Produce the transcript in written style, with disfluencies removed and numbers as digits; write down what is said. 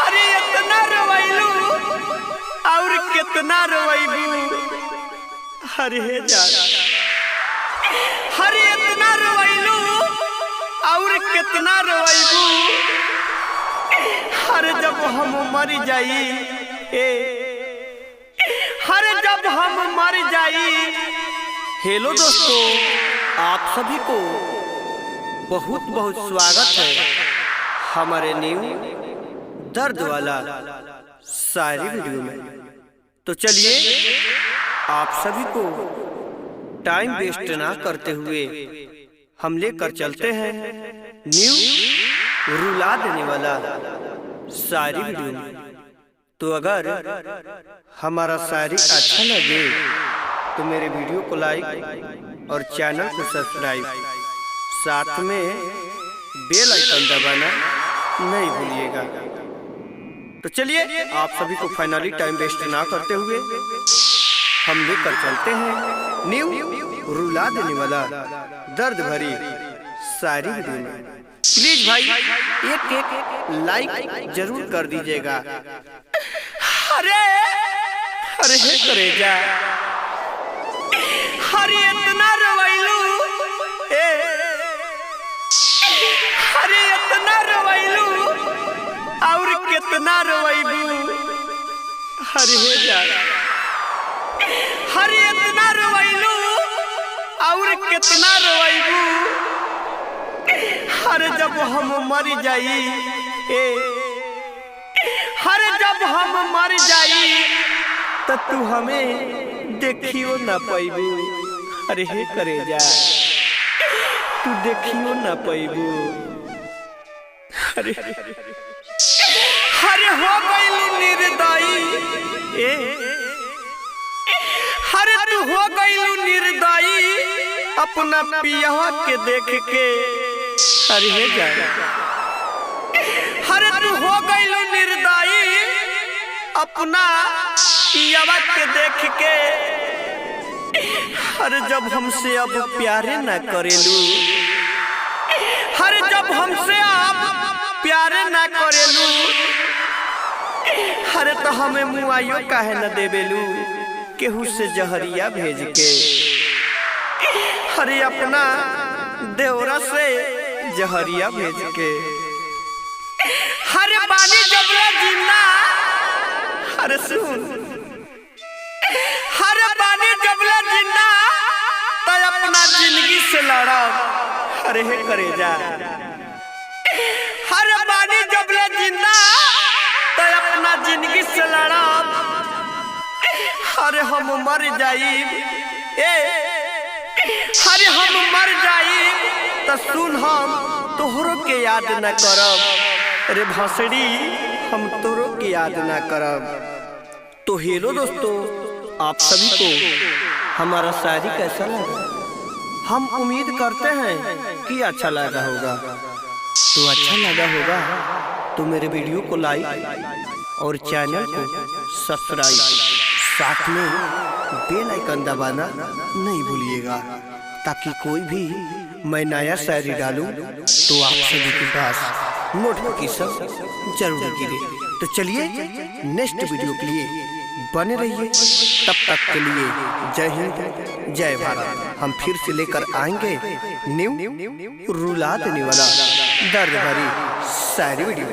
अरे इतना रोइलू और कितना रोइबू। अरे जान अरे इतना रोइलू और कितना रोइबू। अरे जब हम मर जाई अरे जब हम मर जाई। हेलो दोस्तों, आप सभी को बहुत बहुत स्वागत है हमारे न्यू दर्द वाला शायरी वीडियो में। तो चलिए आप सभी को टाइम वेस्ट ना करते हुए हम लेकर चलते हैं न्यू रुला देने वाला शायरी वीडियो में। तो अगर हमारा शायरी अच्छा लगे तो मेरे वीडियो को लाइक और चैनल को सब्सक्राइब, साथ में बेल आइकन दबाना नहीं भूलिएगा। तो चलिए आप सभी को फाइनली टाइम वेस्ट ना करते हुए हम लेकर चलते हैं न्यू रुला देने वाला दर्द भरी शायरी वीडियो में। प्लीज भाई एक लाइक जरूर कर दीजिएगा। अरे अरे करेजा अरे इतना रोइलू अरे इतना रोइलू और कितना रोइबू। अरे जान अरे इतना रोइलू और कितना रोइबू। अरे जब हम मर जाई अरे जब हम मर जाई तो तू हमें देखियो ना पैबू। अरे करेजा तू देखियो ना पैबू। अरे अरे हो गइलू निर्दयी अरे तू हो गइलू निर्दयी अपना पियवा के देख के। अरे जान अरे तू हो गइलू निर्दयी अपना पियवा के देख के। अरे जब हमसे अब प्यारे ना करेलू अरे जब हमसे अब प्यारे ना करेलू। अरे तो हमें मुआइयो काहे न देवेलू केहू से जहरिया भेज के। अरे अपना देवरा से जहरिया भेज के। अरे बानी जबला जिन्ना अरे सुन अरे बानी जबला जिन्ना तो अपना जिंदगी से लड़ा। अरे करेजा अरे बानी जबला जिन्ना तो अपना जिंदगी से लड़ा। अरे हम मर जाई अरे हम मर जाई तो सुन हम तोहरो के याद न करब। अरे भसड़ी हम तोहरो के याद न करब। तो हेलो दोस्तों, आप सभी को हमारा शायरी कैसा लगा? हम उम्मीद करते हैं कि अच्छा लगा होगा। तो अच्छा लगा होगा तो मेरे वीडियो को लाइक और चैनल को सब्सक्राइब, साथ में बेल आइकन दबाना नहीं भूलिएगा ताकि कोई भी मैं नया शायरी डालूं तो आप सभी के पास नोटिफिकेशन जरूर गिरे। तो चलिए नेक्स्ट वीडियो के लिए बने रहिए। तब तक के लिए जय हिंद जय भारत। हम फिर से लेकर आएंगे न्यू रुला देने वाला दर्द भरी शायरी वीडियो।